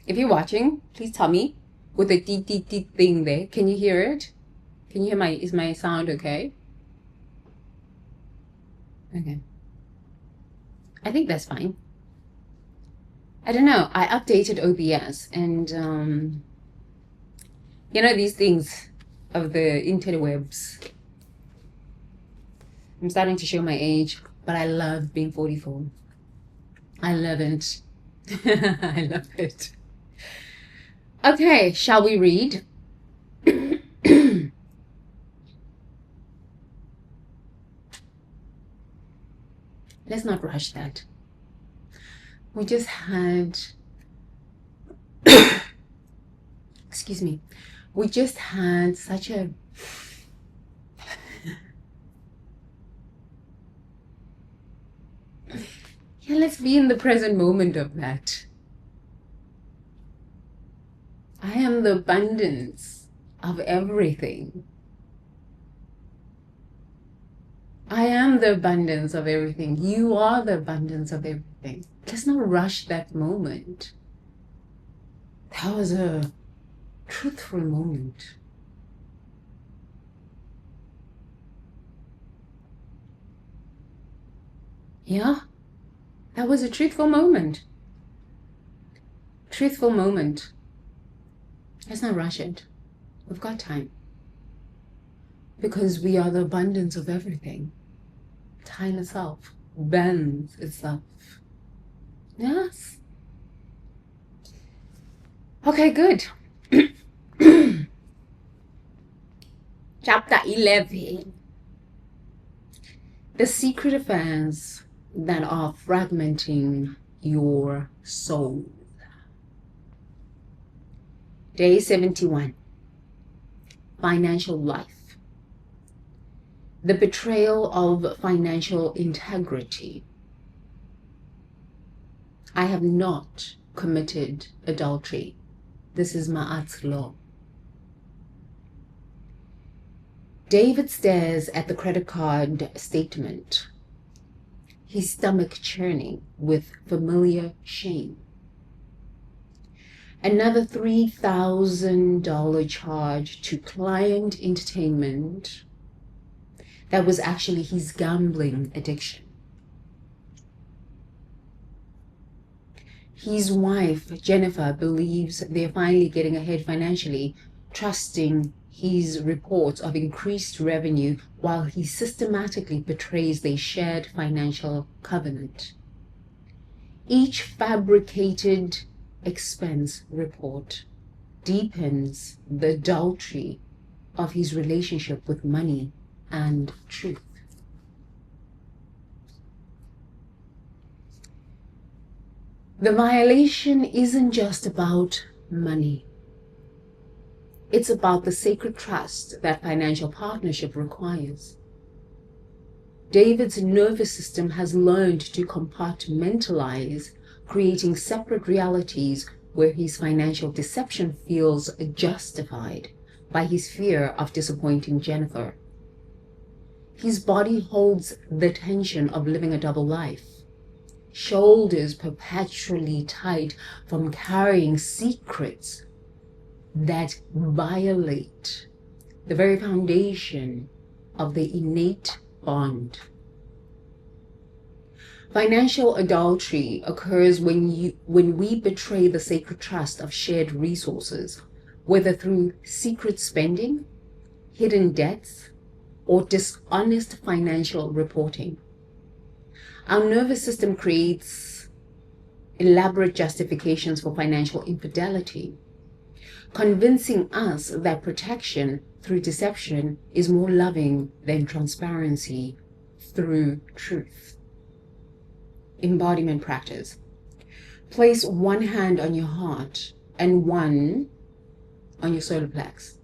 If you're watching, please tell me with the dee thing there. Can you hear it? Can you hear is my sound okay? Okay. I think that's fine. I don't know. I updated OBS and these things of the interwebs. I'm starting to show my age, but I love being 44. I love it. I love it. Okay, shall we read? Let's not rush that. We just had, excuse me, we just had such a, yeah, let's be in the present moment of that. I am the abundance of everything. I am the abundance of everything. You are the abundance of everything. Let's not rush that moment. That was a truthful moment. Yeah, that was a truthful moment. Truthful moment. Let's not rush it. We've got time. Because we are the abundance of everything. Time itself bends itself. Yes. Okay, good. Chapter 11. The secret affairs that are fragmenting your soul. Day 71. Financial life. The betrayal of financial integrity. I have not committed adultery. This is Ma'at's law. David stares at the credit card statement, his stomach churning with familiar shame. Another $3,000 charge to client entertainment that was actually his gambling addiction. His wife, Jennifer, believes they're finally getting ahead financially, trusting his reports of increased revenue while he systematically betrays their shared financial covenant. Each fabricated expense report deepens the adultery of his relationship with money and truth. The violation isn't just about money. It's about the sacred trust that financial partnership requires. David's nervous system has learned to compartmentalize, creating separate realities where his financial deception feels justified by his fear of disappointing Jennifer. His body holds the tension of living a double life, shoulders perpetually tight from carrying secrets that violate the very foundation of the innate bond. Financial adultery occurs when we betray the sacred trust of shared resources, whether through secret spending, hidden debts, or dishonest financial reporting. Our nervous system creates elaborate justifications for financial infidelity, convincing us that protection through deception is more loving than transparency through truth. Embodiment practice. Place one hand on your heart and one on your solar plex.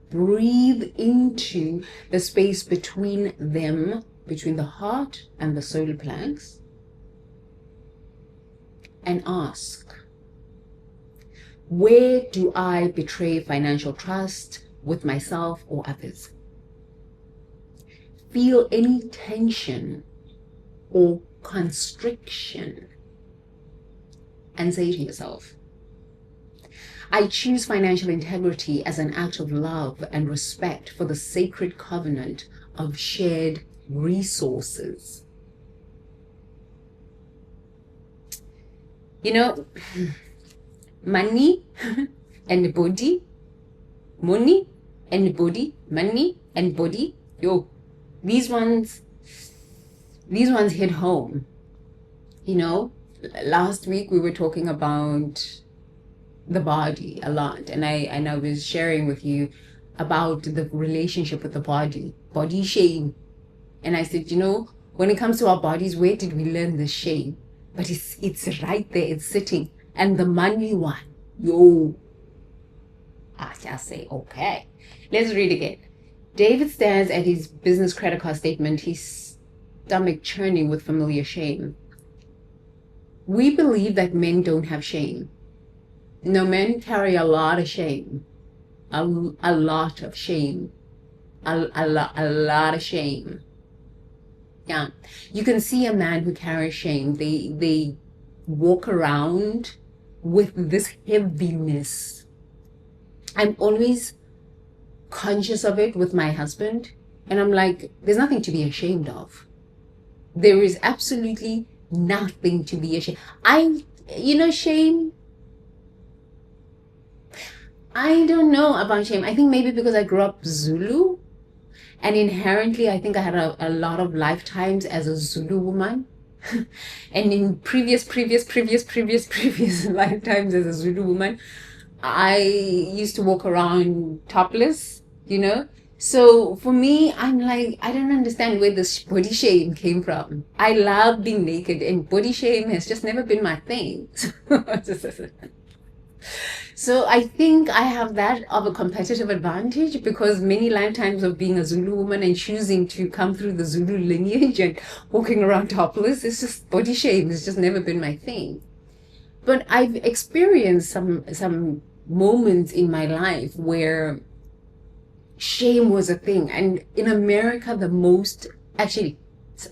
Breathe into the space between them, between the heart and the solar plex, and ask, where do I betray financial trust with myself or others? Feel any tension or constriction and say to yourself, I choose financial integrity as an act of love and respect for the sacred covenant of shared resources. You know, money and body, money and body, money and body, yo, these ones hit home. You know, last week we were talking about the body a lot, and I was sharing with you about the relationship with the body shame. And I said, you know, when it comes to our bodies, where did we learn the shame? But it's right there, it's sitting. And the money one, yo, I shall say, okay. Let's read again. David stares at his business credit card statement, his stomach churning with familiar shame. We believe that men don't have shame. No, men carry a lot of shame. A lot of shame. A lot of shame. Yeah. You can see a man who carries shame. They walk around with this heaviness. I'm always conscious of it with my husband. And I'm like, there's nothing to be ashamed of. There is absolutely nothing to be ashamed. Shame. I don't know about shame. I think maybe because I grew up Zulu, and inherently I think I had a lot of lifetimes as a Zulu woman. And in previous lifetimes as a Zulu woman, I used to walk around topless, you know. So for me, I'm like, I don't understand where this body shame came from. I love being naked, and body shame has just never been my thing. So I think I have that of a competitive advantage, because many lifetimes of being a Zulu woman and choosing to come through the Zulu lineage and walking around topless, it's just body shame has just never been my thing. But I've experienced some moments in my life where shame was a thing. And in America,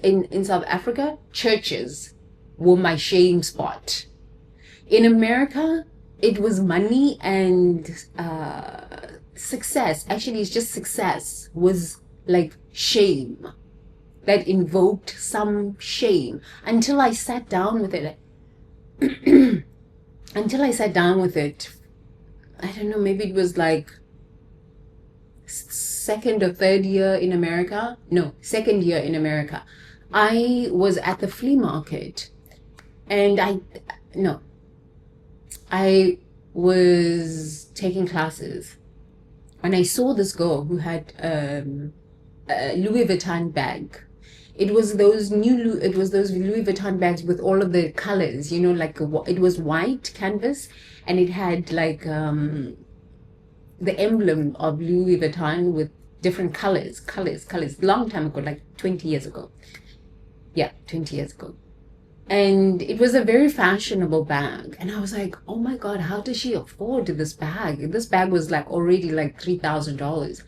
in South Africa, churches were my shame spot. In America, it was money and success. Actually, it's just success was like shame that invoked some shame until I sat down with it. I don't know, maybe it was like second or third year in America. No, second year in America. I was at the flea market, and I was taking classes, and I saw this girl who had a Louis Vuitton bag. It was those Louis Vuitton bags with all of the colors, you know, like it was white canvas, and it had like the emblem of Louis Vuitton with different colors, long time ago, like 20 years ago. Yeah, 20 years ago. And it was a very fashionable bag. And I was like, oh my God, how does she afford this bag? This bag was like already like $3,000.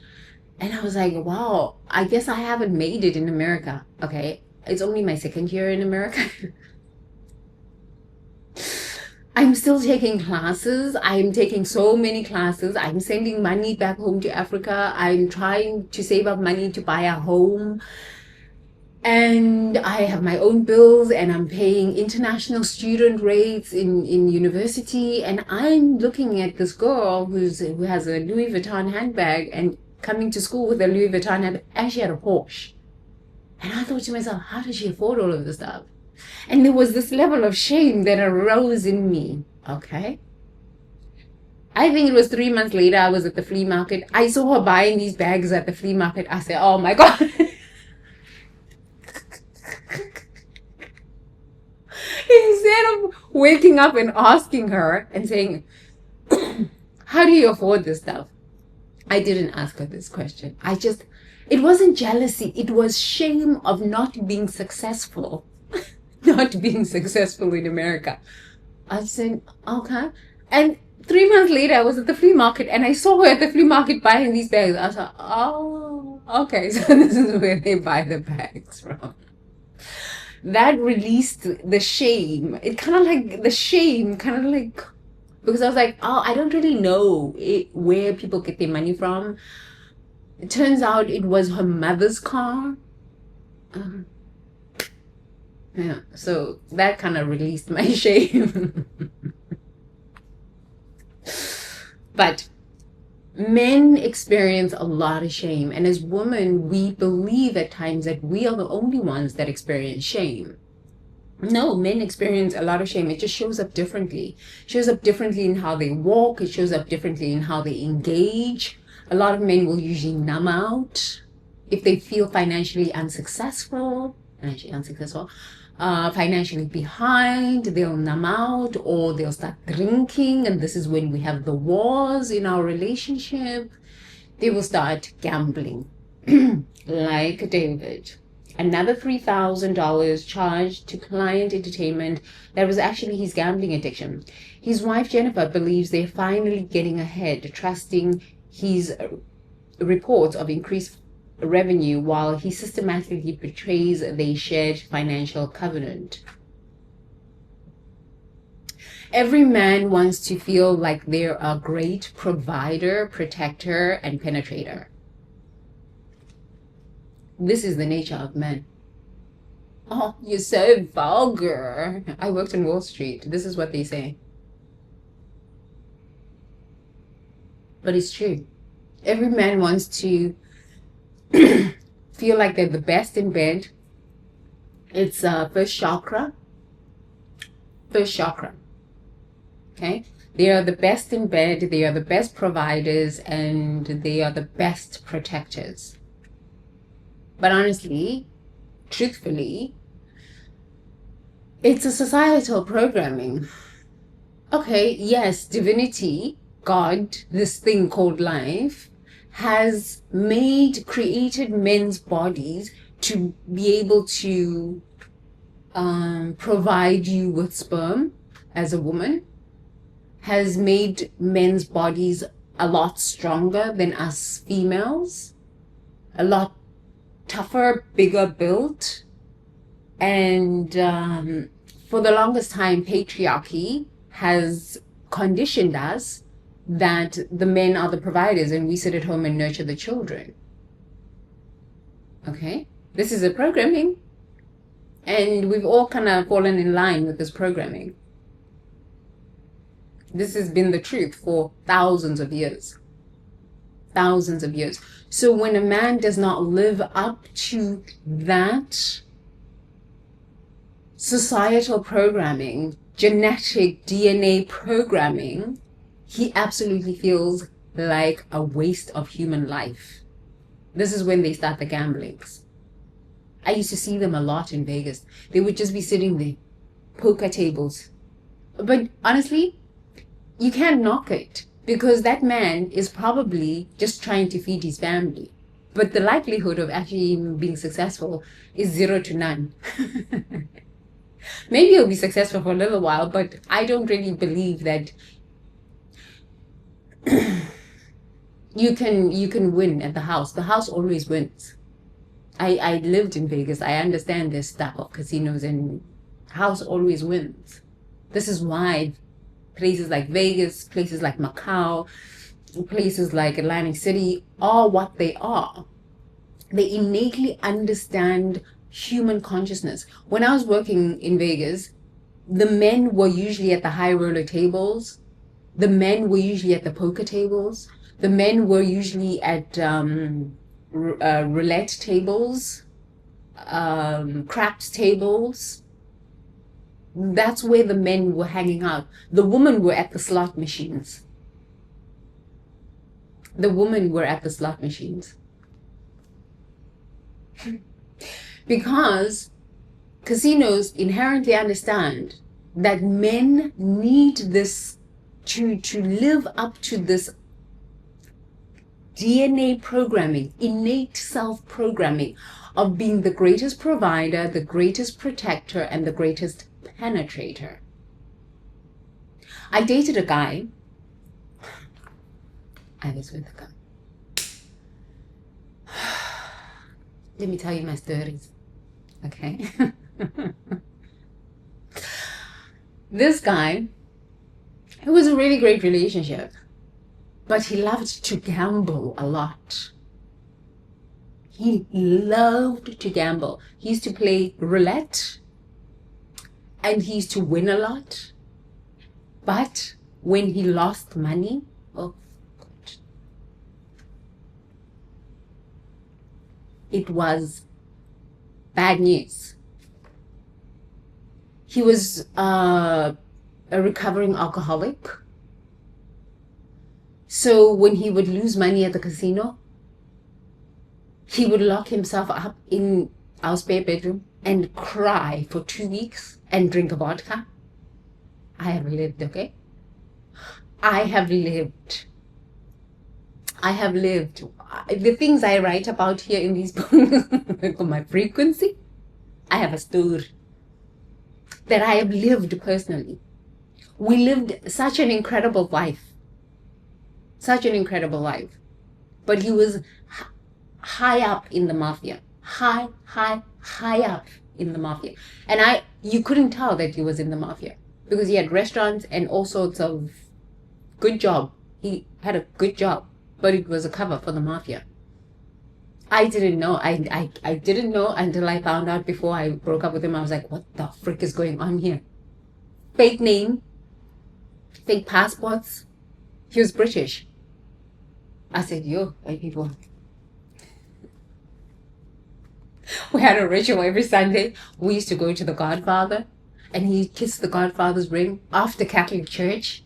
And I was like, wow, I guess I haven't made it in America. Okay, it's only my second year in America. I'm still taking classes. I'm taking so many classes. I'm sending money back home to Africa. I'm trying to save up money to buy a home. And I have my own bills, and I'm paying international student rates in university. And I'm looking at this girl who has a Louis Vuitton handbag and coming to school with a Louis Vuitton handbag, and she had a Porsche. And I thought to myself, how does she afford all of this stuff? And there was this level of shame that arose in me. Okay. I think it was 3 months later, I was at the flea market. I saw her buying these bags at the flea market. I said, oh my God. Instead of waking up and asking her and saying, how do you afford this stuff? I didn't ask her this question. It wasn't jealousy. It was shame of not being successful. Not being successful in America. I said, okay. And 3 months later, I was at the flea market, and I saw her at the flea market buying these bags. I thought, oh, okay. So this is where they buy the bags from. That released the shame. It kind of like, the shame kind of like Because I was like, oh, I don't really know where people get their money from. It turns out it was her mother's car. Yeah, so that kind of released my shame. But men experience a lot of shame, and as women, we believe at times that we are the only ones that experience shame. No, men experience a lot of shame. It just shows up differently. It shows up differently in how they walk. It shows up differently in how they engage. A lot of men will usually numb out if they feel financially financially behind. They'll numb out, or they'll start drinking, and this is when we have the wars in our relationship. They will start gambling, like David. Another $3,000 charged to client entertainment. That was actually his gambling addiction. His wife Jennifer believes they're finally getting ahead, trusting his reports of increased revenue while he systematically betrays their shared financial covenant. Every man wants to feel like they're a great provider, protector, and penetrator. This is the nature of men. Oh, you're so vulgar. I worked on Wall Street. This is what they say. But it's true. Every man wants to feel like they're the best in bed. It's first chakra. First chakra. Okay? They are the best in bed. They are the best providers, and they are the best protectors. But honestly, truthfully, it's a societal programming. Okay, yes, divinity, God, this thing called life, has created men's bodies to be able to provide you with sperm as a woman, has made men's bodies a lot stronger than us females, a lot tougher, bigger built. And for the longest time, patriarchy has conditioned us that the men are the providers and we sit at home and nurture the children. Okay? This is a programming. And we've all kind of fallen in line with this programming. This has been the truth for thousands of years. Thousands of years. So when a man does not live up to that societal programming, genetic DNA programming, he absolutely feels like a waste of human life. This is when they start the gamblings. I used to see them a lot in Vegas. They would just be sitting there, poker tables. But honestly, you can't knock it, because that man is probably just trying to feed his family. But the likelihood of actually being successful is 0 to none. Maybe he'll be successful for a little while, but I don't really believe that you can win at the house. The house always wins. I lived in Vegas. I understand this stuff of casinos, and house always wins. This is why places like Vegas, places like Macau, places like Atlantic City are what they are. They innately understand human consciousness. When I was working in Vegas, the men were usually at the high roller tables. The men were usually at the poker tables. The men were usually at roulette tables, craps tables. That's where the men were hanging out. The women were at the slot machines. The women were at the slot machines. Because casinos inherently understand that men need this to live up to this DNA programming, innate self-programming of being the greatest provider, the greatest protector, and the greatest penetrator. I dated a guy. I was with a guy. Let me tell you my stories. Okay? This guy, It was a really great relationship, but he loved to gamble a lot. He loved to gamble. He used to play roulette and he used to win a lot. But when he lost money, oh God, it was bad news. He was a recovering alcoholic. So when he would lose money at the casino, he would lock himself up in our spare bedroom and cry for 2 weeks and drink vodka. I have lived, okay? I have lived. The things I write about here in these books, my frequency, I have a story that I have lived personally. We lived such an incredible life. Such an incredible life. But he was high up in the mafia. High up in the mafia. And you couldn't tell that he was in the mafia because he had restaurants and all sorts of good job. He had a good job, but it was a cover for the mafia. I didn't know. I didn't know until I found out before I broke up with him. I was like, what the frick is going on here? Fake name, fake passports. He was British. I said, yo, white people. We had a ritual every Sunday. We used to go to the Godfather and he kissed the Godfather's ring after Catholic church.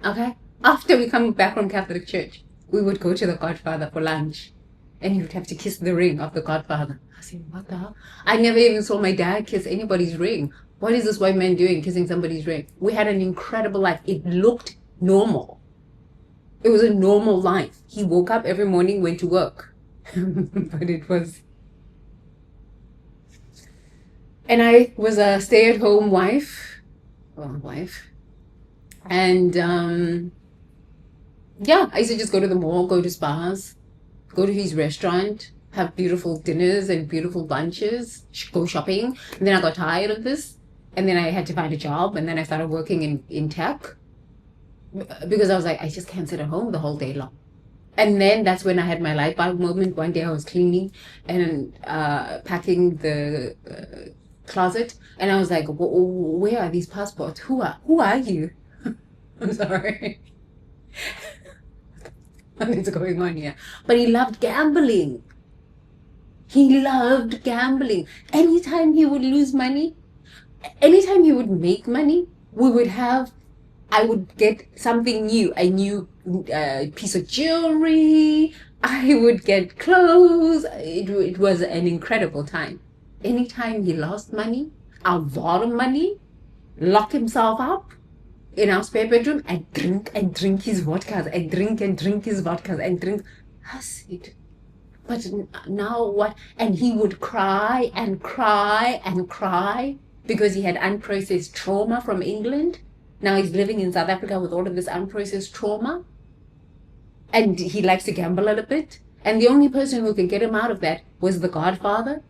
Okay? After we come back from Catholic church, we would go to the Godfather for lunch. And he would have to kiss the ring of the Godfather. I said, what the hell? I never even saw my dad kiss anybody's ring. What is this white man doing, kissing somebody's ring? We had an incredible life. It looked normal. It was a normal life. He woke up every morning, went to work. But it was... And I was a stay-at-home wife. And, yeah, I used to just go to the mall, go to spas, go to his restaurant, have beautiful dinners and beautiful lunches, go shopping. And then I got tired of this. And then I had to find a job. And then I started working in tech. Because I was like, I just can't sit at home the whole day long. And then that's when I had my light bulb moment. One day I was cleaning and packing the closet. And I was like, where are these passports? Who are you? I'm sorry. What is going on here? But he loved gambling. Anytime he would lose money, anytime he would make money, I would get something new, a new piece of jewelry. I would get clothes. It was an incredible time. Anytime he lost money, a lot of money, lock himself up in our spare bedroom and drink his vodkas and drink his vodkas and drink. I said, but now what? And he would cry and cry and cry because he had unprocessed trauma from England. Now he's living in South Africa with all of this unprocessed trauma. And he likes to gamble a little bit. And the only person who could get him out of that was the Godfather.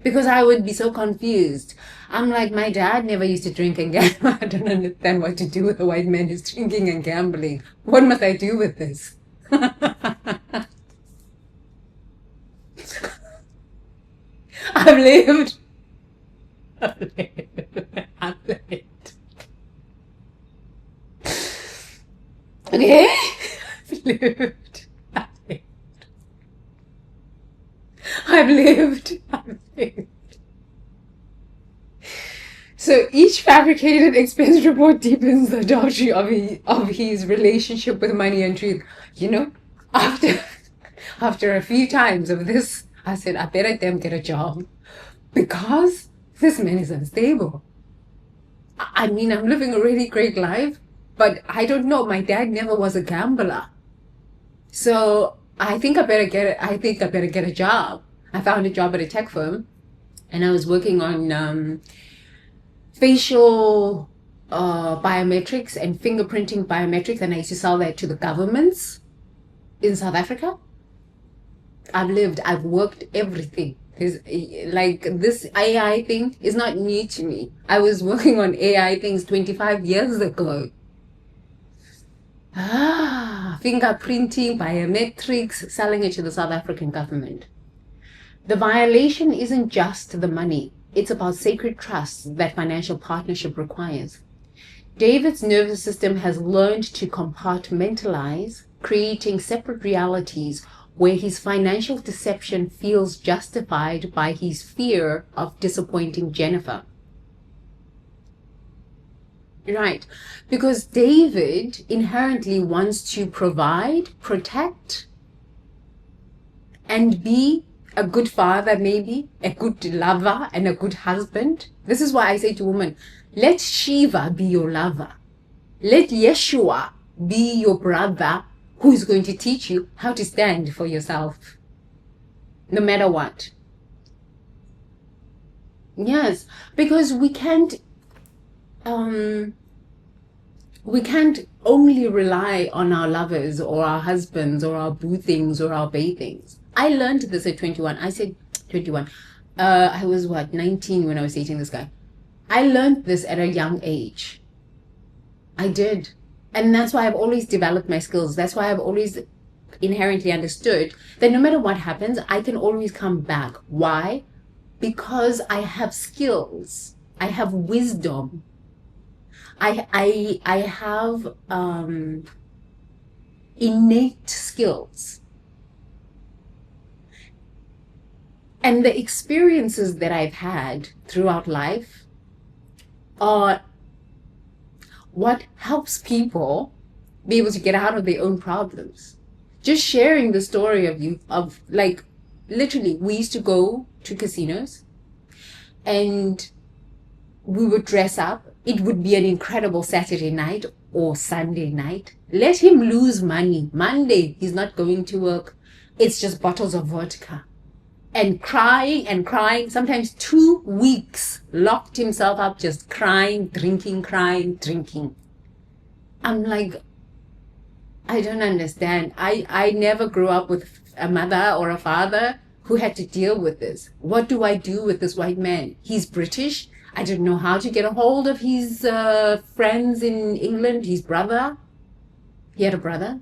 Because I would be so confused. I'm like, my dad never used to drink and gamble. I don't understand what to do with a white man who's drinking and gambling. What must I do with this? I've lived. Okay? I've lived. So each fabricated expense report deepens the adultery of his relationship with money and truth. You know, after a few times of this, I said, I better damn get a job because this man is unstable. I mean, I'm living a really great life, but I don't know. My dad never was a gambler. So I think I better get a job. I found a job at a tech firm and I was working on facial biometrics and fingerprinting biometrics, and I used to sell that to the governments in South Africa. I've worked everything. Because like this AI thing is not new to me. I was working on AI things 25 years ago. Fingerprinting, biometrics, selling it to the South African government. The violation isn't just the money. It's about sacred trust that financial partnership requires. David's nervous system has learned to compartmentalize, creating separate realities where his financial deception feels justified by his fear of disappointing Jennifer. Right. Because David inherently wants to provide, protect, and be a good father, maybe, a good lover, and a good husband. This is why I say to women, let Shiva be your lover. Let Yeshua be your brother who is going to teach you how to stand for yourself, no matter what. Yes, because we can't only rely on our lovers or our husbands or our boo things or our bae things. I learned this at 21. I said 21. I was 19 when I was dating this guy. I learned this at a young age. I did. And that's why I've always developed my skills. That's why I've always inherently understood that no matter what happens, I can always come back. Why? Because I have skills. I have wisdom. I have innate skills. And the experiences that I've had throughout life are what helps people be able to get out of their own problems. Just sharing the story of like, literally, we used to go to casinos and we would dress up. It would be an incredible Saturday night or Sunday night. Let him lose money. Monday, he's not going to work. It's just bottles of vodka. And crying, sometimes 2 weeks, locked himself up, just crying, drinking. I'm like, I don't understand. I never grew up with a mother or a father who had to deal with this. What do I do with this white man? He's British. I didn't know how to get a hold of his friends in England, his brother. He had a brother.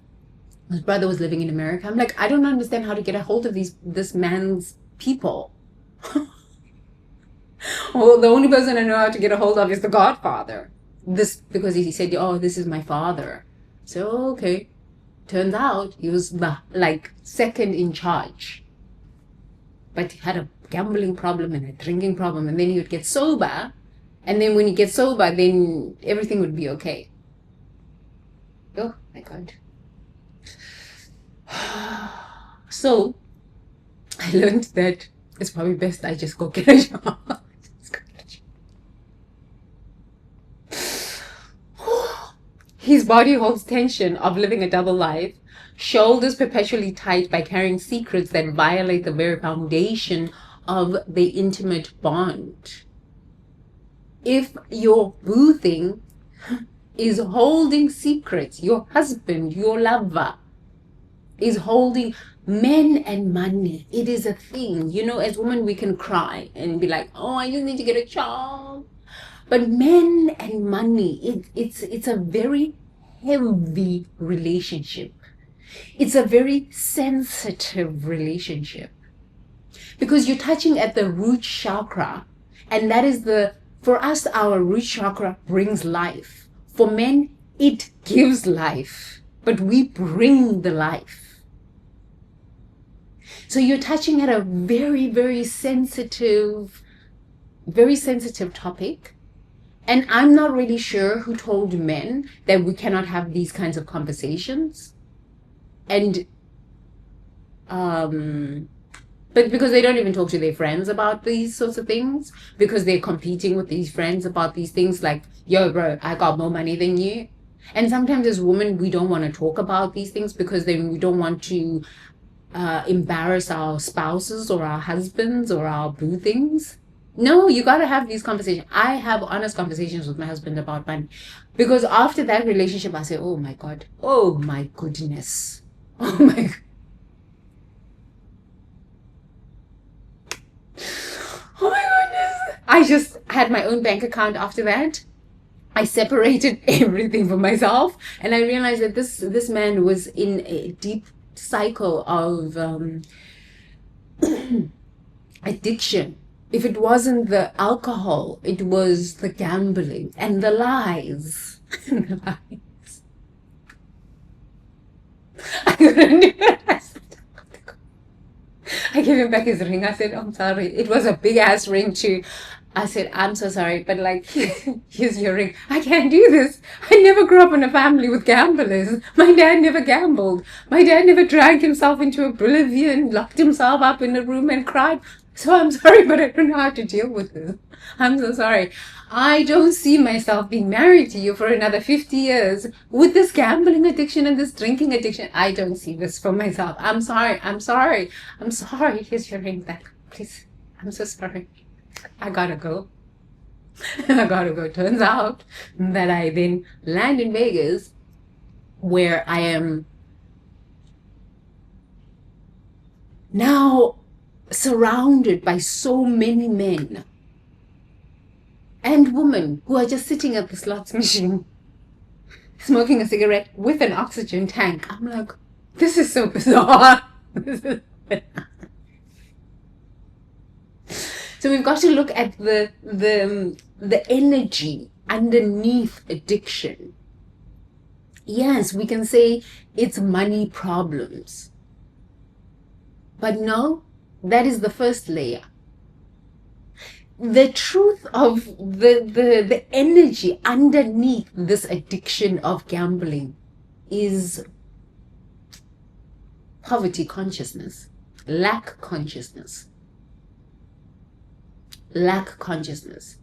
His brother was living in America. I'm like, I don't understand how to get a hold of this man's people. Well, the only person I know how to get a hold of is the Godfather. This because he said, "Oh, this is my father." So okay, turns out he was the second in charge, but he had a gambling problem and a drinking problem, and then he would get sober, and then when he gets sober, then everything would be okay. Oh my God. So I learned that it's probably best I just go get a job. His body holds tension of living a double life, shoulders perpetually tight by carrying secrets that violate the very foundation of the intimate bond. If your boo thing is holding secrets, your husband, your lover, is holding men and money. It is a thing. You know, as women, we can cry and be like, oh, I just need to get a job. But men and money, it's a very heavy relationship. It's a very sensitive relationship. Because you're touching at the root chakra. And that is for us, our root chakra brings life. For men, it gives life. But we bring the life. So you're touching at a very, very sensitive topic. And I'm not really sure who told men that we cannot have these kinds of conversations. And, but because they don't even talk to their friends about these sorts of things, because they're competing with these friends about these things like, yo, bro, I got more money than you. And sometimes as women, we don't want to talk about these things because then we don't want to embarrass our spouses or our husbands or our boo things. No, you got to have these conversations. I have honest conversations with my husband about money. Because after that relationship, I say, oh my God, oh my goodness. Oh my God. I just had my own bank account after that. I separated everything for myself, and I realized that this man was in a deep cycle of addiction. If it wasn't the alcohol, it was the gambling and the lies. The lies. I couldn't do it. I gave him back his ring. I said, I'm sorry. It was a big ass ring too. I said, I'm so sorry, but like, here's your ring. I can't do this. I never grew up in a family with gamblers. My dad never gambled. My dad never drank himself into oblivion, locked himself up in a room and cried. So I'm sorry, but I don't know how to deal with this. I'm so sorry. I don't see myself being married to you for another 50 years with this gambling addiction and this drinking addiction. I don't see this for myself. I'm sorry. I'm sorry. I'm sorry. Here's your ring back. Please. I'm so sorry. I gotta go. I gotta go. Turns out that I then land in Vegas, where I am now surrounded by so many men and women who are just sitting at the slots machine, smoking a cigarette with an oxygen tank. I'm like, this is so bizarre. So we've got to look at the energy underneath addiction. Yes, we can say it's money problems. But no, that is the first layer. The truth of the energy underneath this addiction of gambling is poverty consciousness, lack consciousness. Lack consciousness.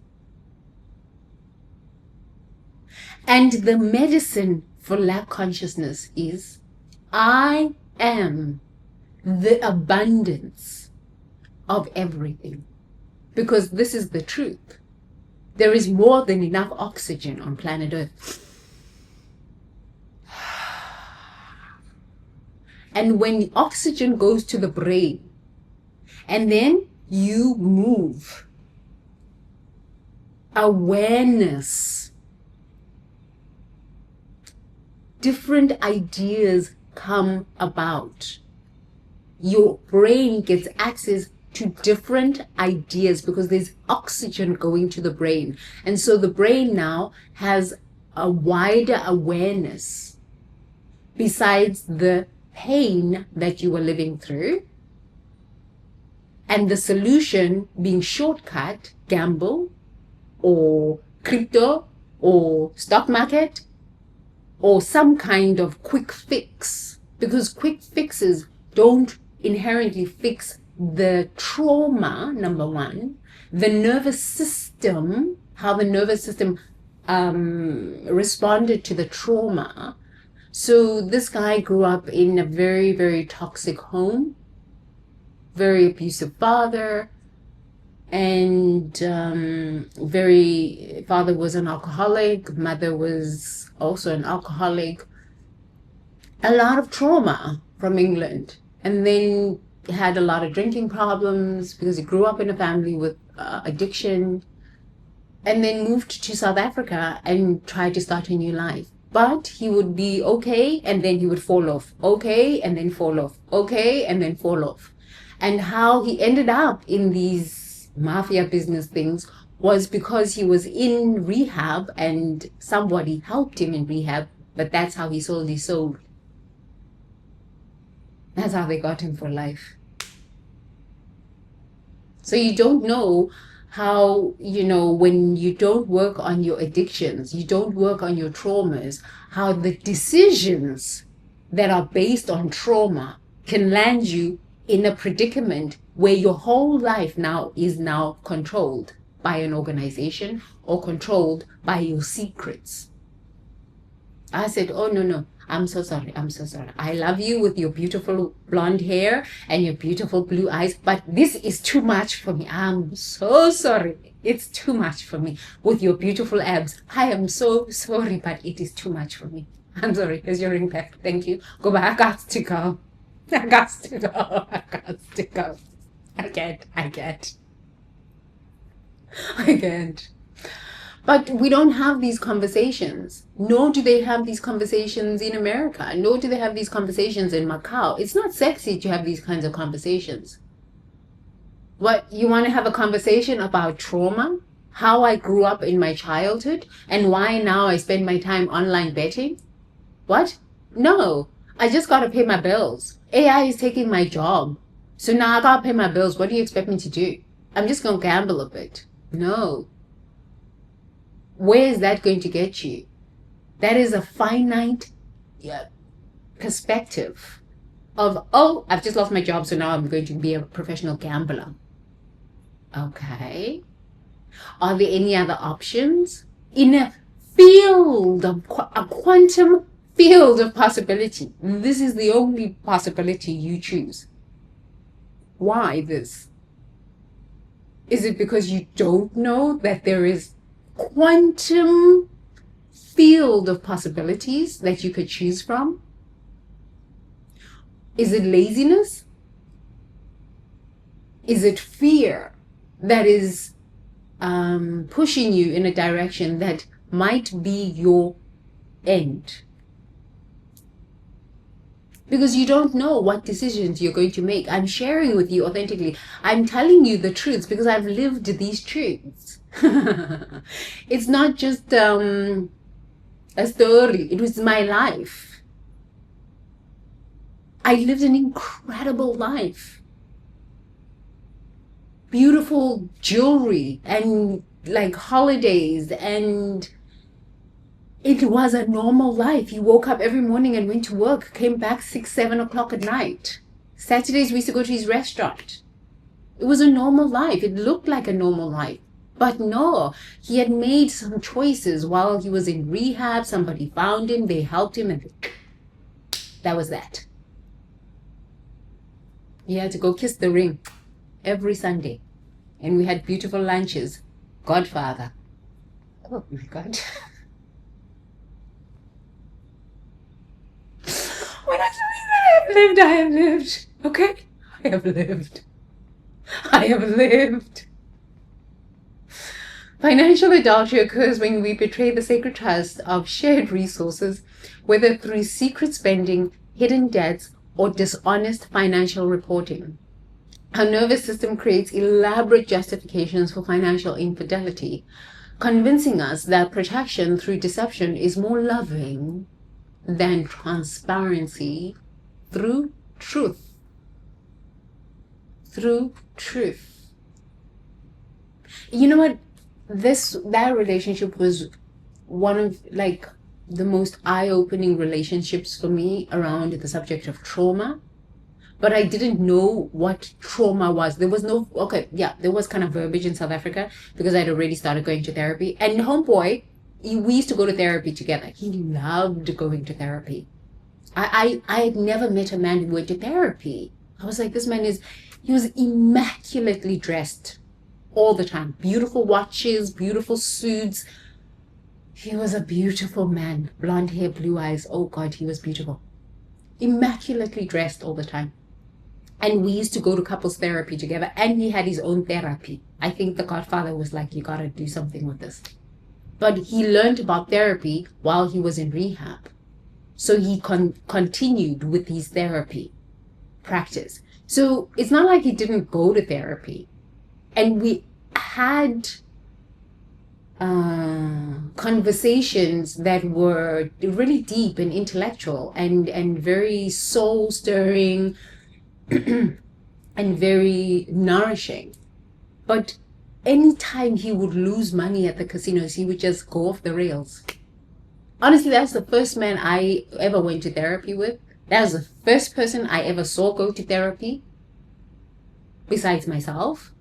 And the medicine for lack consciousness is, I am the abundance of everything. Because this is the truth. There is more than enough oxygen on planet Earth. And when oxygen goes to the brain, and then you move, awareness, different ideas come about. Your brain gets access to different ideas because there's oxygen going to the brain. And so the brain now has a wider awareness besides the pain that you were living through, and the solution being shortcut, gamble, or crypto, or stock market, or some kind of quick fix, because quick fixes don't inherently fix the trauma, number one, the nervous system, how the nervous system responded to the trauma. So this guy grew up in a very, very toxic home, very abusive father, and father was an alcoholic, mother was also an alcoholic, a lot of trauma from England, and then had a lot of drinking problems because he grew up in a family with addiction, and then moved to South Africa and tried to start a new life. But he would be okay, and then he would fall off, okay, and then fall off, okay, and then fall off. And how he ended up in these mafia business things was because he was in rehab and somebody helped him in rehab, but that's how he sold his soul. That's how they got him for life. So you don't know how, when you don't work on your addictions, you don't work on your traumas, how the decisions that are based on trauma can land you in a predicament where your whole life now is controlled by an organization or controlled by your secrets. I said, oh, no, I'm so sorry. I love you with your beautiful blonde hair and your beautiful blue eyes, but this is too much for me. I'm so sorry. It's too much for me with your beautiful abs. I am so sorry, but it is too much for me. I'm sorry. Here's your ring back. Thank you. Go back. I got to go. I can't. I can't. But we don't have these conversations. Nor do they have these conversations in America. Nor do they have these conversations in Macau. It's not sexy to have these kinds of conversations. What, you want to have a conversation about trauma? How I grew up in my childhood? And why now I spend my time online betting? What? No. I just got to pay my bills. AI is taking my job. So now I got to pay my bills. What do you expect me to do? I'm just going to gamble a bit. No. Where is that going to get you? That is a finite perspective of, oh, I've just lost my job, so now I'm going to be a professional gambler. Okay. Are there any other options? In a field of a quantum field of possibility, this is the only possibility you choose. Why this? Is it because you don't know that there is quantum field of possibilities that you could choose from? Is it laziness? Is it fear that is pushing you in a direction that might be your end? Because you don't know what decisions you're going to make. I'm sharing with you authentically. I'm telling you the truths because I've lived these truths. It's not just a story. It was my life. I lived an incredible life. Beautiful jewelry and like holidays, and it was a normal life. He woke up every morning and went to work, came back 6, 7 o'clock at night. Saturdays we used to go to his restaurant. It was a normal life. It looked like a normal life. But no, he had made some choices while he was in rehab. Somebody found him, they helped him, and that was that. He had to go kiss the ring every Sunday. And we had beautiful lunches. Godfather. Oh my God. When I say that I have lived. Okay? I have lived. I have lived. Financial adultery occurs when we betray the sacred trust of shared resources, whether through secret spending, hidden debts, or dishonest financial reporting. Our nervous system creates elaborate justifications for financial infidelity, convincing us that protection through deception is more loving than transparency through truth. Through truth. You know what? That relationship was one of like the most eye-opening relationships for me around the subject of trauma. But I didn't know what trauma was. There was no, okay, yeah, there was kind of verbiage in South Africa because I'd already started going to therapy. And homeboy, we used to go to therapy together. He loved going to therapy. I had never met a man who went to therapy. I was like, this man he was immaculately dressed all the time. Beautiful watches, beautiful suits. He was a beautiful man. Blonde hair, blue eyes. Oh God, he was beautiful. Immaculately dressed all the time. And we used to go to couples therapy together, and he had his own therapy. I think the Godfather was like, you gotta do something with this. But he learned about therapy while he was in rehab. So he continued with his therapy practice. So it's not like he didn't go to therapy. And we had conversations that were really deep and intellectual and very soul-stirring and very nourishing. But anytime he would lose money at the casinos, he would just go off the rails. Honestly, that's the first man I ever went to therapy with. That was the first person I ever saw go to therapy, besides myself.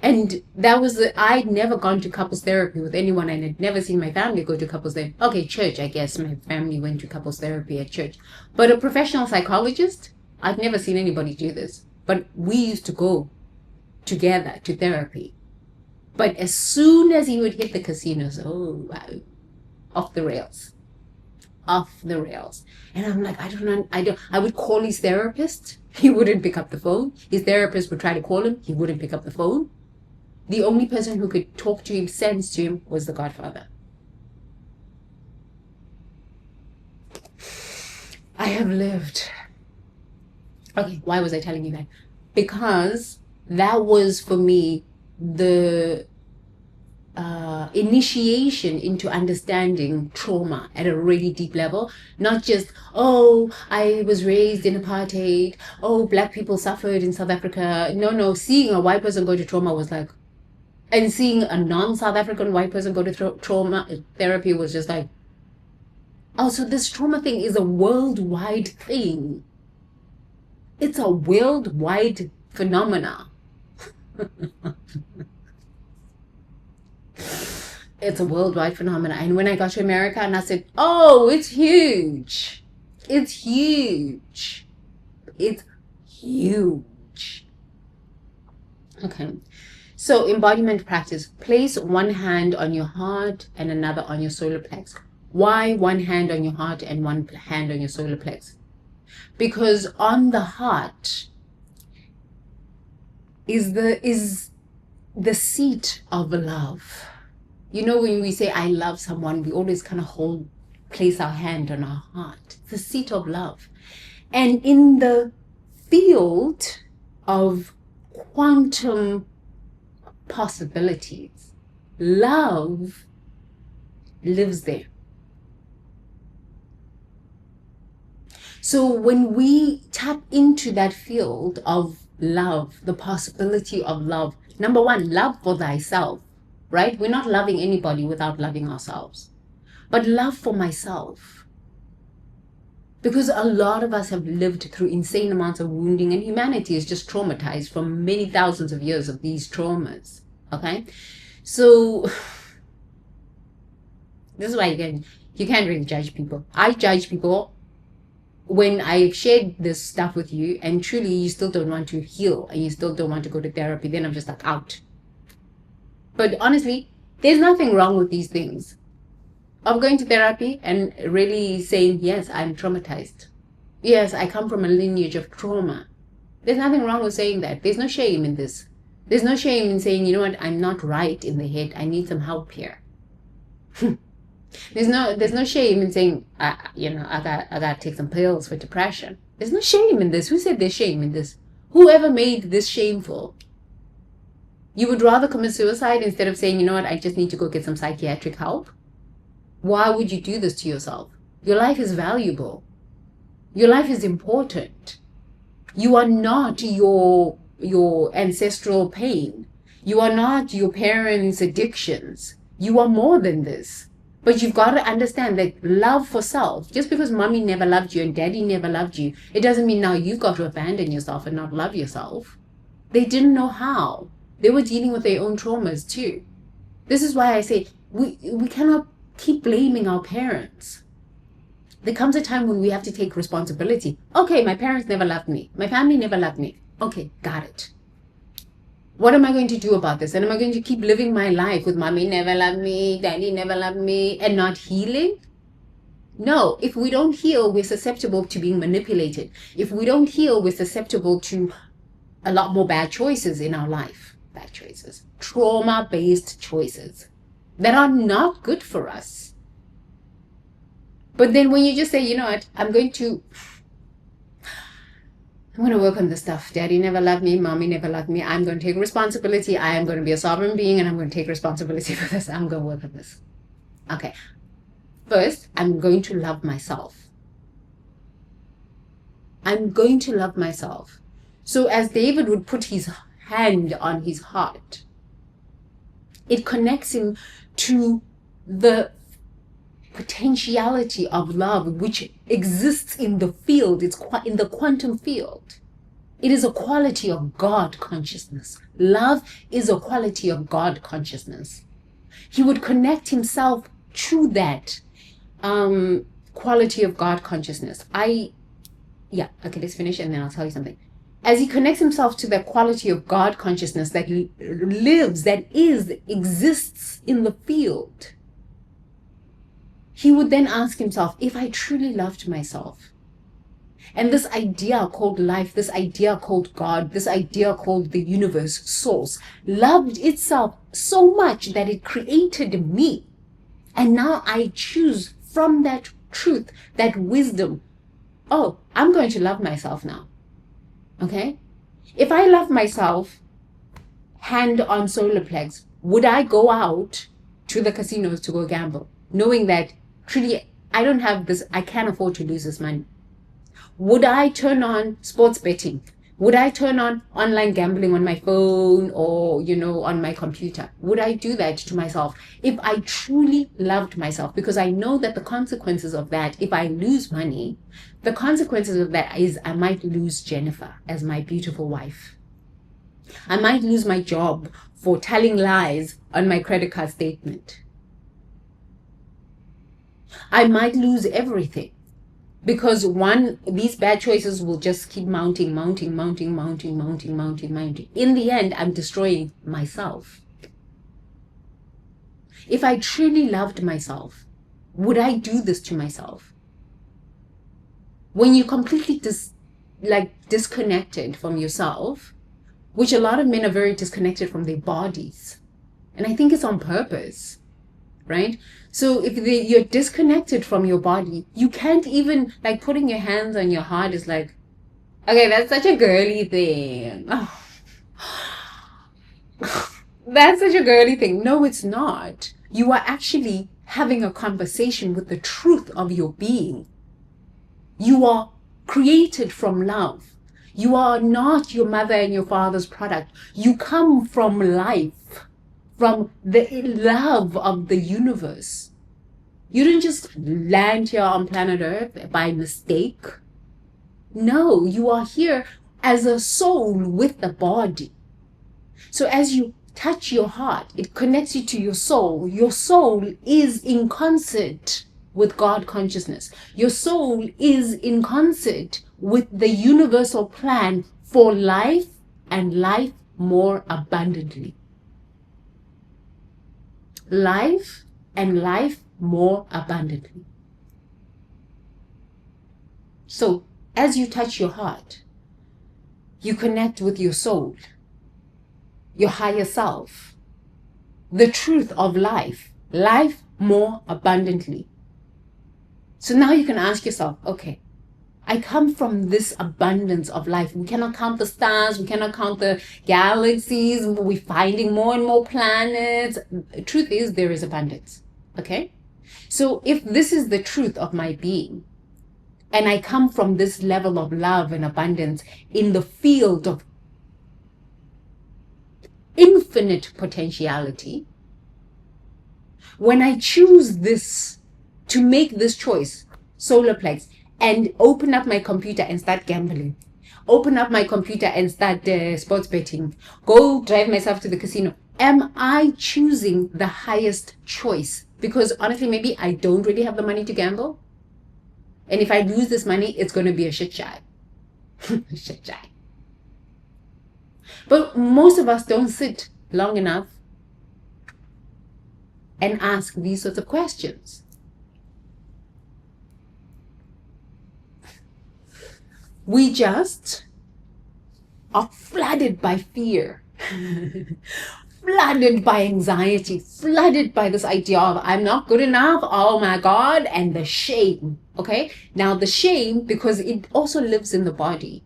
And that was I'd never gone to couples therapy with anyone, and I'd never seen my family go to couples therapy. Okay, church, I guess my family went to couples therapy at church. But a professional psychologist, I've never seen anybody do this. But we used to go together to therapy. But as soon as he would hit the casinos, oh, wow, off the rails. Off the rails. And I'm like, I would call his therapist. He wouldn't pick up the phone. His therapist would try to call him. He wouldn't pick up the phone. The only person who could talk to him, sense to him, was the Godfather. I have lived. Okay, why was I telling you that? Because that was for me the initiation into understanding trauma at a really deep level. Not just, oh, I was raised in apartheid, oh, black people suffered in South Africa. No, seeing a white person go to trauma was like, and seeing a non-South African white person go to trauma therapy was just like, oh, so this trauma thing is a worldwide thing. It's a worldwide phenomena. It's a worldwide phenomenon. And when I got to America and I said, oh, it's huge. It's huge. It's huge. Okay. So embodiment practice. Place one hand on your heart and another on your solar plex. Why one hand on your heart and one hand on your solar plex? Because on the heart is the seat of love. You know, when we say I love someone, we always kind of place our hand on our heart. It's the seat of love. And in the field of quantum possibilities, love lives there. So when we tap into that field of love, the possibility of love, number one, love for thyself, right? We're not loving anybody without loving ourselves. But love for myself. Because a lot of us have lived through insane amounts of wounding, and humanity is just traumatized from many thousands of years of these traumas. Okay? So this is why, again, you can't really judge people. I judge people when I've shared this stuff with you and truly you still don't want to heal and you still don't want to go to therapy. Then I'm just like, out. But honestly, there's nothing wrong with these things. Of going to therapy and really saying, yes, I'm traumatized. Yes, I come from a lineage of trauma. There's nothing wrong with saying that. There's no shame in this. There's no shame in saying, you know what, I'm not right in the head. I need some help here. There's no shame in saying, I got to take some pills for depression. There's no shame in this. Who said there's shame in this? Whoever made this shameful? You would rather commit suicide instead of saying, you know what, I just need to go get some psychiatric help? Why would you do this to yourself? Your life is valuable. Your life is important. You are not your ancestral pain. You are not your parents' addictions. You are more than this. But you've got to understand that love for self, just because mommy never loved you and daddy never loved you, it doesn't mean now you've got to abandon yourself and not love yourself. They didn't know how. They were dealing with their own traumas too. This is why I say we cannot keep blaming our parents. There comes a time when we have to take responsibility. Okay, my parents never loved me. My family never loved me. Okay, got it. What am I going to do about this? And am I going to keep living my life with mommy never loved me, daddy never loved me, and not healing? No, if we don't heal, we're susceptible to being manipulated. If we don't heal, we're susceptible to a lot more bad choices in our life. Bad choices. Trauma-based choices that are not good for us. But then when you just say, you know what, I'm going to work on this stuff. Daddy never loved me. Mommy never loved me. I'm going to take responsibility. I am going to be a sovereign being and I'm going to take responsibility for this. I'm going to work on this. Okay. First, I'm going to love myself. I'm going to love myself. So as David would put his hand on his heart, it connects him to the potentiality of love which exists in the field. It's in the quantum field. It is a quality of God consciousness. Love is a quality of God consciousness. He would connect himself to that quality of God consciousness. Okay, let's finish and then I'll tell you something. As he connects himself to that quality of God consciousness that lives, that exists in the field, he would then ask himself, if I truly loved myself, And this idea called life, this idea called God, this idea called the universe, source, loved itself so much that it created me. And now I choose from that truth, that wisdom. Oh, I'm going to love myself now. Okay? If I love myself, hand on solar plex, would I go out to the casinos to go gamble, knowing that truly I don't have this, I can't afford to lose this money? Would I turn on sports betting? Would I turn on online gambling on my phone or, on my computer? Would I do that to myself if I truly loved myself? Because I know that the consequences of that, if I lose money, the consequences of that is I might lose Jennifer as my beautiful wife. I might lose my job for telling lies on my credit card statement. I might lose everything. Because these bad choices will just keep mounting. In the end, I'm destroying myself. If I truly loved myself, would I do this to myself? When you completely disconnected from yourself, which a lot of men are very disconnected from their bodies. And I think it's on purpose, right? So if you're disconnected from your body, you can't even, putting your hands on your heart is like, okay, that's such a girly thing. Oh. That's such a girly thing. No, it's not. You are actually having a conversation with the truth of your being. You are created from love. You are not your mother and your father's product. You come from life, from the love of the universe. You didn't just land here on planet Earth by mistake. No, you are here as a soul with the body. So as you touch your heart, it connects you to your soul. Your soul is in concert with God consciousness. Your soul is in concert with the universal plan for life and life more abundantly. Life and life more abundantly. So as you touch your heart, you connect with your soul, your higher self, the truth of life, life more abundantly. So now you can ask yourself, okay, I come from this abundance of life. We cannot count the stars. We cannot count the galaxies. We're finding more and more planets. The truth is there is abundance. Okay? So if this is the truth of my being, and I come from this level of love and abundance in the field of infinite potentiality, when I choose this, to make this choice, solar plex, and open up my computer and start gambling, open up my computer and start sports betting, go drive myself to the casino, am I choosing the highest choice? Because honestly, maybe I don't really have the money to gamble. And if I lose this money, it's going to be a shit shy. Shit shy. But most of us don't sit long enough and ask these sorts of questions. We just are flooded by fear, flooded by anxiety, flooded by this idea of I'm not good enough, oh my God, and the shame, okay? Now the shame, because it also lives in the body.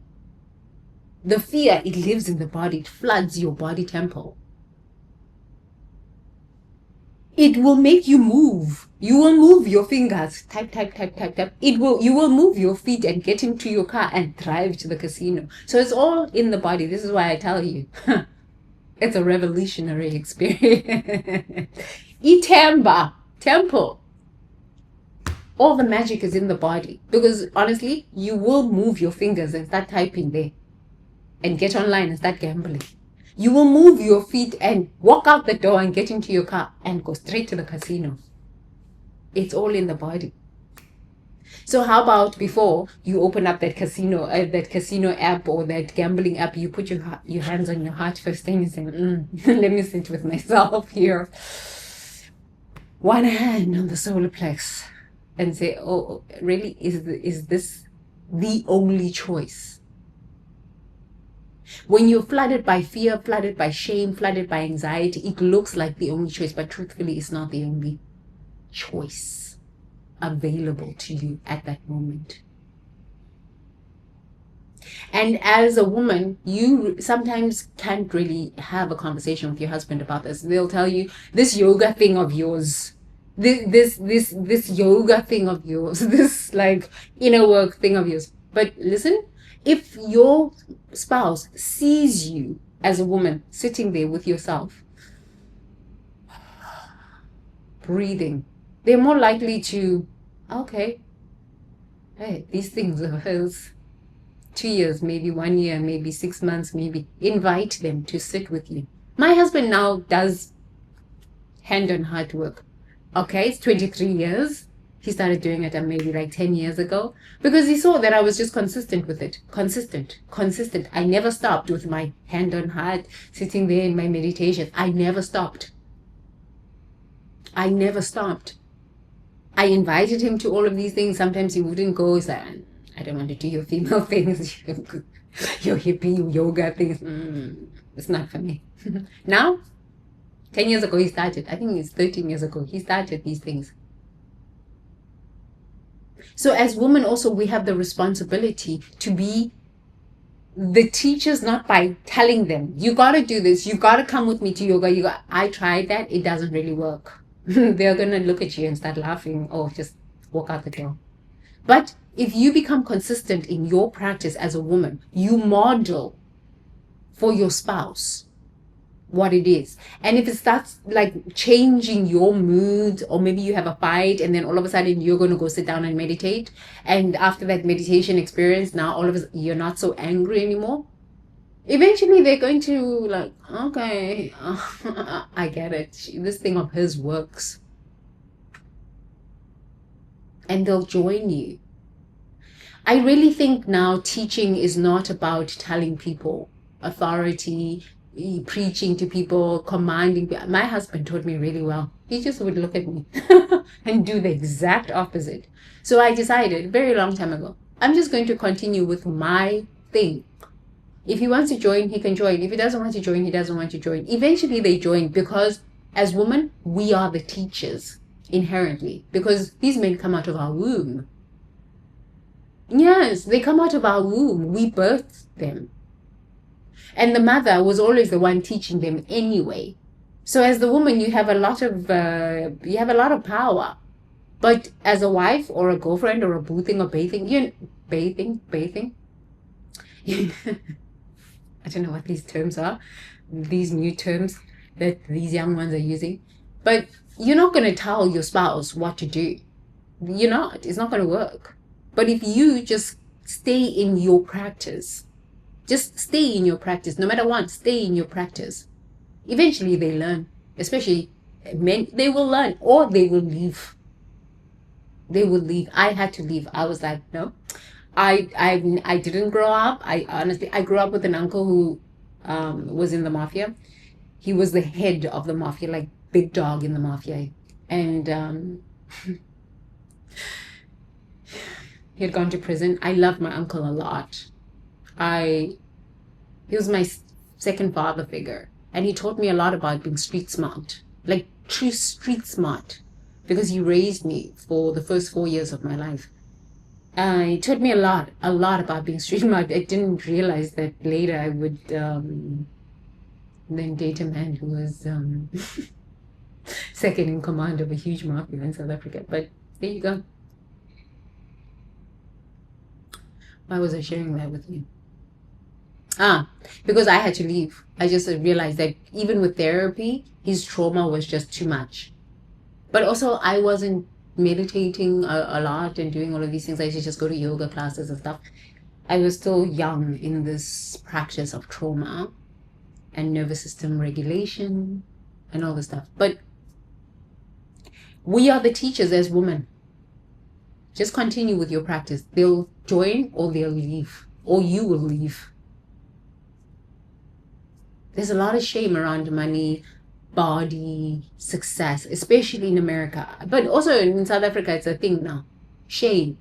The fear, it lives in the body, it floods your body temple. It will make you move. You will move your fingers. Type. You will move your feet and get into your car and drive to the casino. So it's all in the body. This is why I tell you, it's a revolutionary experience. Itamba, temple. All the magic is in the body. Because honestly, you will move your fingers and start typing there. And get online and start gambling. You will move your feet and walk out the door and get into your car and go straight to the casino. It's all in the body. So how about before you open up that casino app or that gambling app, you put your hands on your heart first thing and say, let me sit with myself here. One hand on the solar plex and say, oh, really, is this the only choice. When you're flooded by fear, flooded by shame, flooded by anxiety, it looks like the only choice, but truthfully, it's not the only choice available to you at that moment. And as a woman, you sometimes can't really have a conversation with your husband about this. They'll tell you, this yoga thing of yours, this yoga thing of yours, this like inner work thing of yours. But listen, if your spouse sees you as a woman sitting there with yourself, breathing, they're more likely to, okay, hey, these things are hers. 2 years, maybe 1 year, maybe 6 months, maybe invite them to sit with you. My husband now does hand on heart work. Okay, it's 23 years. He started doing it maybe like 10 years ago because he saw that I was just consistent with it. Consistent. I never stopped with my hand on heart, sitting there in my meditation. I never stopped. I invited him to all of these things. Sometimes he wouldn't go. He's like, I don't want to do your female things, your hippie yoga things. It's not for me. Now, 10 years ago he started. I think it's 13 years ago. He started these things. So as women also, we have the responsibility to be the teachers, not by telling them, you got to do this. You got to come with me to yoga. I tried that. It doesn't really work. They're going to look at you and start laughing or just walk out the door. But if you become consistent in your practice as a woman, you model for your spouse what it is. And if it starts like changing your mood, or maybe you have a fight and then all of a sudden you're going to go sit down and meditate, and after that meditation experience, now all of a sudden you're not so angry anymore, eventually they're going to like, okay, I get it. This thing of hers works. And they'll join you. I really think now teaching is not about telling people authority, preaching to people, commanding. My husband taught me really well. He just would look at me and do the exact opposite. So I decided a very long time ago, I'm just going to continue with my thing. If he wants to join, he can join. If he doesn't want to join, he doesn't want to join. Eventually they join because as women, we are the teachers inherently, because these men come out of our womb. Yes, they come out of our womb. We birthed them. And the mother was always the one teaching them anyway. So as the woman, you have a lot of power. But as a wife or a girlfriend or a boothing or bathing, bathing. I don't know what these terms are, these new terms that these young ones are using. But you're not going to tell your spouse what to do. You're not. It's not going to work. But if you just stay in your practice, no matter what, stay in your practice. Eventually they learn, especially men, they will learn or they will leave. I had to leave. I was like, no, I didn't grow up. I grew up with an uncle who was in the mafia. He was the head of the mafia, like big dog in the mafia. And he had gone to prison. I loved my uncle a lot. He was my second father figure. And he taught me a lot about being street smart, like true street smart, because he raised me for the first 4 years of my life. He taught me a lot about being street smart. I didn't realize that later I would then date a man who was second in command of a huge mafia in South Africa. But there you go. Why was I sharing that with you? Because I had to leave. I just realized that even with therapy, his trauma was just too much. But also, I wasn't meditating a lot and doing all of these things. I used to just go to yoga classes and stuff. I was still young in this practice of trauma and nervous system regulation and all this stuff. But we are the teachers as women. Just continue with your practice. They'll join or they'll leave, or you will leave. There's a lot of shame around money, body, success, especially in America. But also in South Africa, it's a thing now. Shame.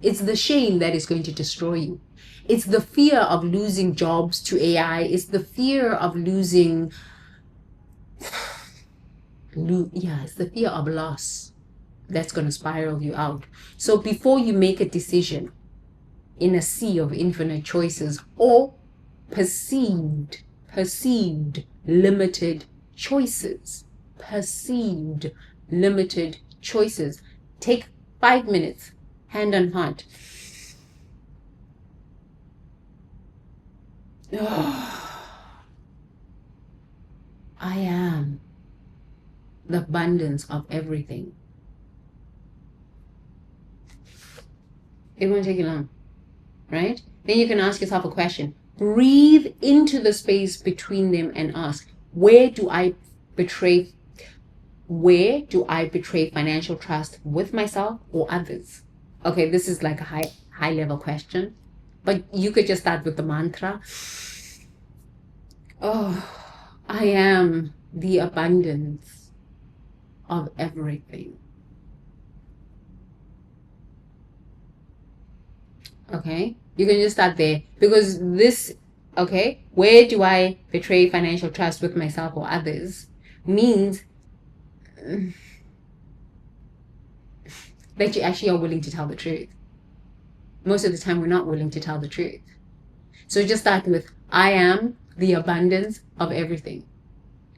It's the shame that is going to destroy you. It's the fear of losing jobs to AI. It's the fear of losing, it's the fear of loss that's going to spiral you out. So before you make a decision in a sea of infinite choices or perceived limited choices, take 5 minutes, hand on heart. I am the abundance of everything. It won't take you long, right? Then you can ask yourself a question. Breathe into the space between them and ask, where do I betray financial trust with myself or others? Okay, this is like a high level question, but you could just start with the mantra. I am the abundance of everything. Okay, you can just start there, because where do I betray financial trust with myself or others means that you actually are willing to tell the truth. Most of the time, we're not willing to tell the truth. So just start with, I am the abundance of everything.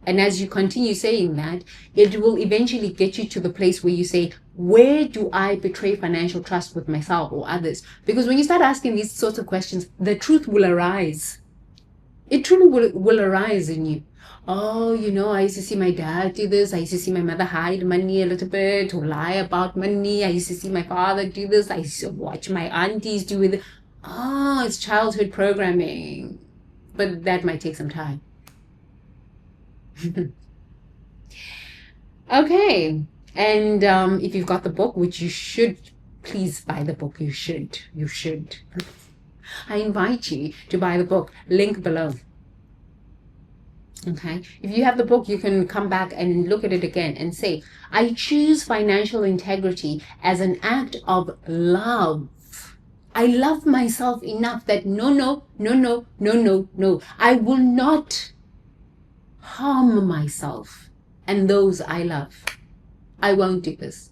And as you continue saying that, it will eventually get you to the place where you say, where do I betray financial trust with myself or others? Because when you start asking these sorts of questions, the truth will arise. It truly will arise in you. Oh, I used to see my dad do this. I used to see my mother hide money a little bit or lie about money. I used to see my father do this. I used to watch my aunties do it. Oh, it's childhood programming. But that might take some time. Okay. And if you've got the book, which you should, please buy the book. You should. I invite you to buy the book. Link below. Okay. If you have the book, you can come back and look at it again and say, I choose financial integrity as an act of love. I love myself enough that no. I will not harm myself and those I love. I won't do this.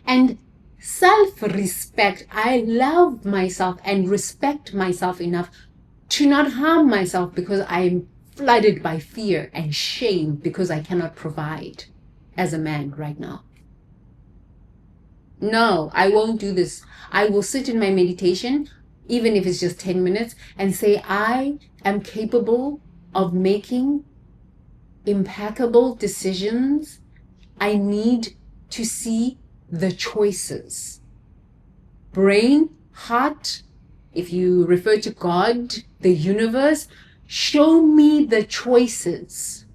And self-respect. I love myself and respect myself enough to not harm myself because I'm flooded by fear and shame because I cannot provide as a man right now. No, I won't do this. I will sit in my meditation, even if it's just 10 minutes, and say, I am capable of making impeccable decisions. I need to see the choices. Brain, heart, if you refer to God, the universe, show me the choices.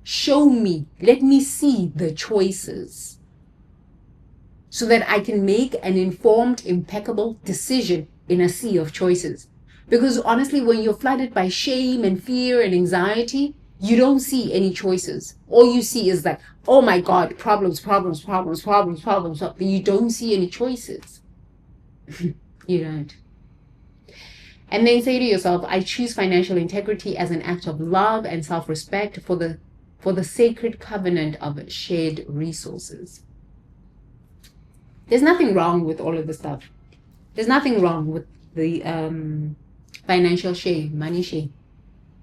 Show me. Let me see the choices so that I can make an informed, impeccable decision in a sea of choices. Because honestly, when you're flooded by shame and fear and anxiety, you don't see any choices. All you see is like, oh my God, problems. But you don't see any choices. You don't. And then say to yourself, I choose financial integrity as an act of love and self-respect for the sacred covenant of shared resources. There's nothing wrong with all of the stuff. There's nothing wrong with the financial shame, money shame.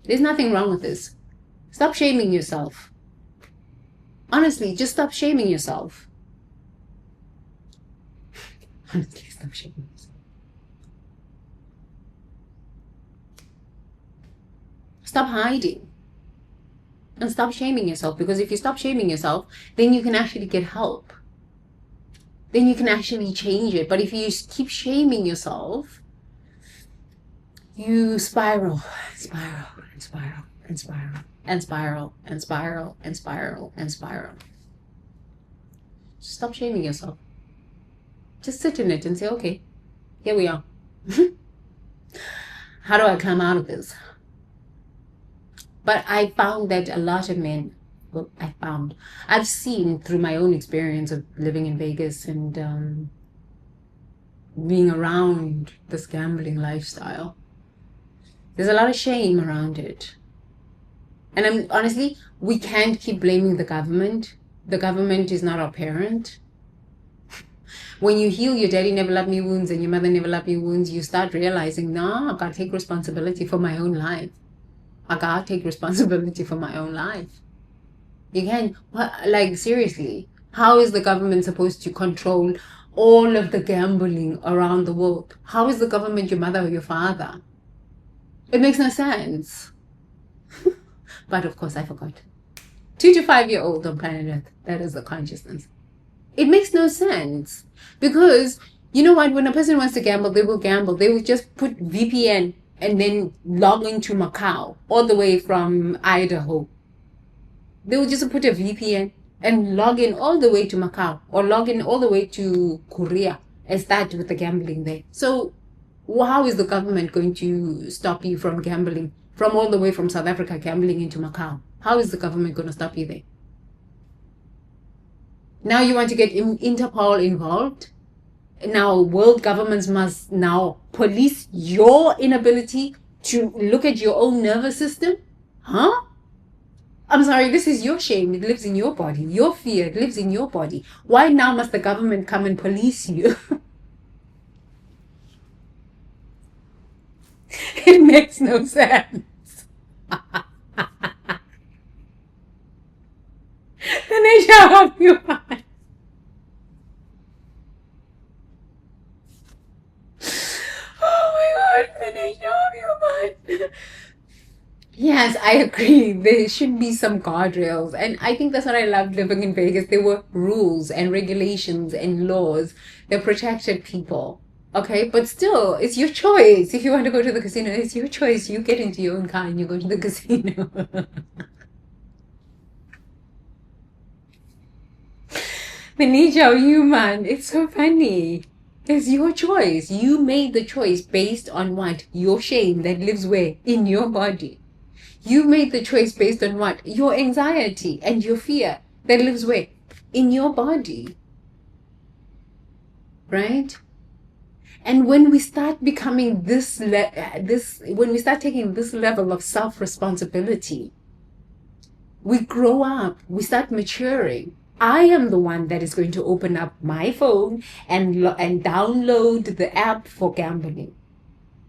There's nothing wrong with this. Stop shaming yourself. Honestly, just stop shaming yourself. Honestly, stop shaming yourself. Stop hiding. And stop shaming yourself, because if you stop shaming yourself, then you can actually get help. Then you can actually change it. But if you keep shaming yourself, you spiral. Stop shaming yourself. Just sit in it and say, okay, here we are. How do I come out of this? But I found that a lot of men, I've seen through my own experience of living in Vegas and being around this gambling lifestyle. There's a lot of shame around it. And honestly, we can't keep blaming the government. The government is not our parent. When you heal your daddy never loved me wounds and your mother never loved me wounds, you start realizing, nah, I've got to take responsibility for my own life. I got to take responsibility for my own life. You can't, like, seriously, how is the government supposed to control all of the gambling around the world? How is the government your mother or your father? It makes no sense. But of course, I forgot. 2 to 5 year old on planet Earth. That is the consciousness. It makes no sense. Because, you know what? When a person wants to gamble, they will gamble. They will just put VPN and then log into Macau, all the way from Idaho. They will just put a VPN and log in all the way to Macau, or log in all the way to Korea and start with the gambling there. So how is the government going to stop you from gambling from all the way from South Africa gambling into Macau? How is the government going to stop you there? Now you want to get Interpol involved? Now world governments must now police your inability to look at your own nervous system? Huh? I'm sorry, this is your shame. It lives in your body. Your fear, it lives in your body. Why now must the government come and police you? It makes no sense. Tanisha, help you. Oh my God, Tanisha, help you. Yes, I agree. There should be some guardrails. And I think that's what I loved living in Vegas. There were rules and regulations and laws that protected people. Okay, but still, it's your choice. If you want to go to the casino, it's your choice. You get into your own car and you go to the casino. Manisha, you man, it's so funny. It's your choice. You made the choice based on what? Your shame that lives where? In your body. You made the choice based on what? Your anxiety and your fear that lives where? In your body. Right? And when we start becoming when we start taking this level of self-responsibility, we grow up, we start maturing. I am the one that is going to open up my phone and download the app for gambling.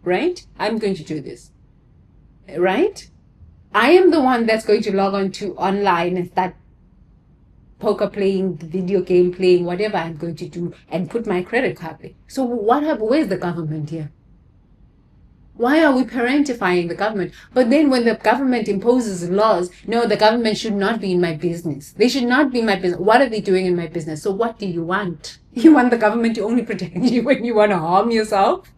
Right? I'm going to do this. Right? I am the one that's going to log on to online and start poker playing, video game playing, whatever I'm going to do, and put my credit card there. So where's the government here? Why are we parentifying the government? But then when the government imposes laws, no, the government should not be in my business. They should not be in my business. What are they doing in my business? So what do you want? You want the government to only protect you when you want to harm yourself?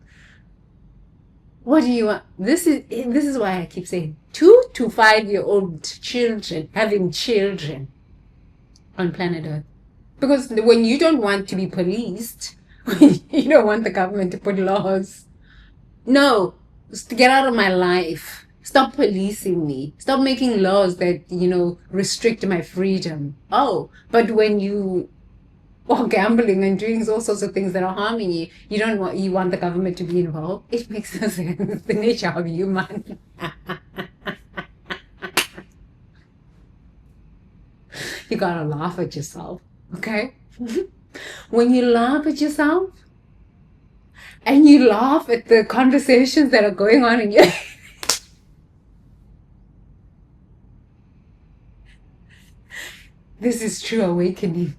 What do you want? This is why I keep saying 2 to 5 year old children having children on planet Earth. Because when you don't want to be policed, you don't want the government to put laws. No, get out of my life. Stop policing me. Stop making laws that, restrict my freedom. Oh, but when you are gambling and doing all sorts of things that are harming you, you want the government to be involved. It makes no sense. The nature of human. You gotta laugh at yourself, okay? When you laugh at yourself and you laugh at the conversations that are going on in your this is true awakening.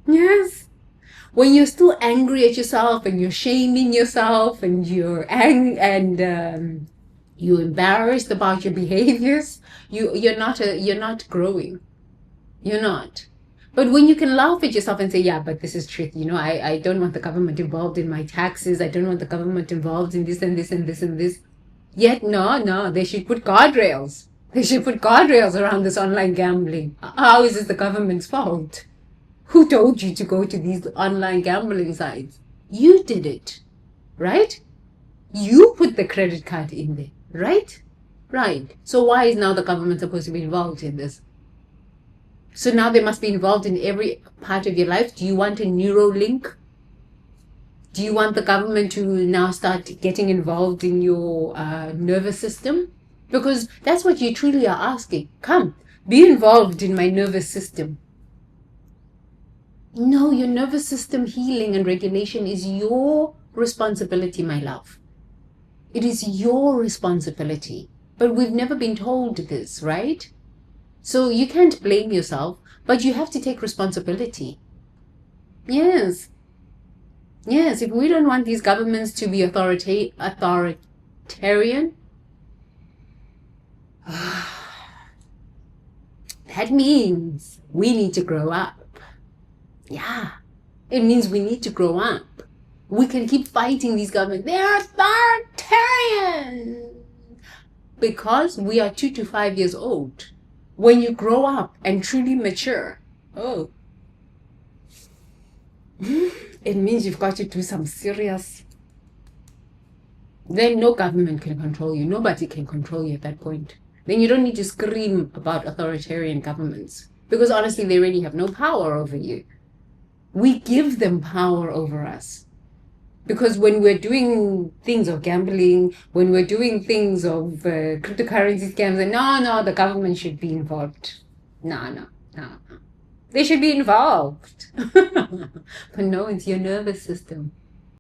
Yes. When you're still angry at yourself and you're shaming yourself and you're you're embarrassed about your behaviors, you're not growing. You're not. But when you can laugh at yourself and say, yeah, but this is truth. I don't want the government involved in my taxes. I don't want the government involved in this and this and this and this. Yet, no, they should put guardrails. They should put guardrails around this online gambling. How is this the government's fault? Who told you to go to these online gambling sites? You did it, right? You put the credit card in there, right? Right. So why is now the government supposed to be involved in this? So now they must be involved in every part of your life. Do you want a Neuralink? Do you want the government to now start getting involved in your nervous system? Because that's what you truly are asking. Come, be involved in my nervous system. No, your nervous system healing and regulation is your responsibility, my love. It is your responsibility. But we've never been told this, right? So you can't blame yourself, but you have to take responsibility. Yes. Yes, if we don't want these governments to be authoritarian, that means we need to grow up. Yeah, it means we need to grow up. We can keep fighting these governments. They're authoritarian because we are 2 to 5 years old. When you grow up and truly mature, oh, it means you've got to do some serious. Then no government can control you. Nobody can control you at that point. Then you don't need to scream about authoritarian governments because honestly, they really have no power over you. We give them power over us. Because when we're doing things of gambling, when we're doing things of cryptocurrency scams, and no, the government should be involved. No. They should be involved. But no, it's your nervous system.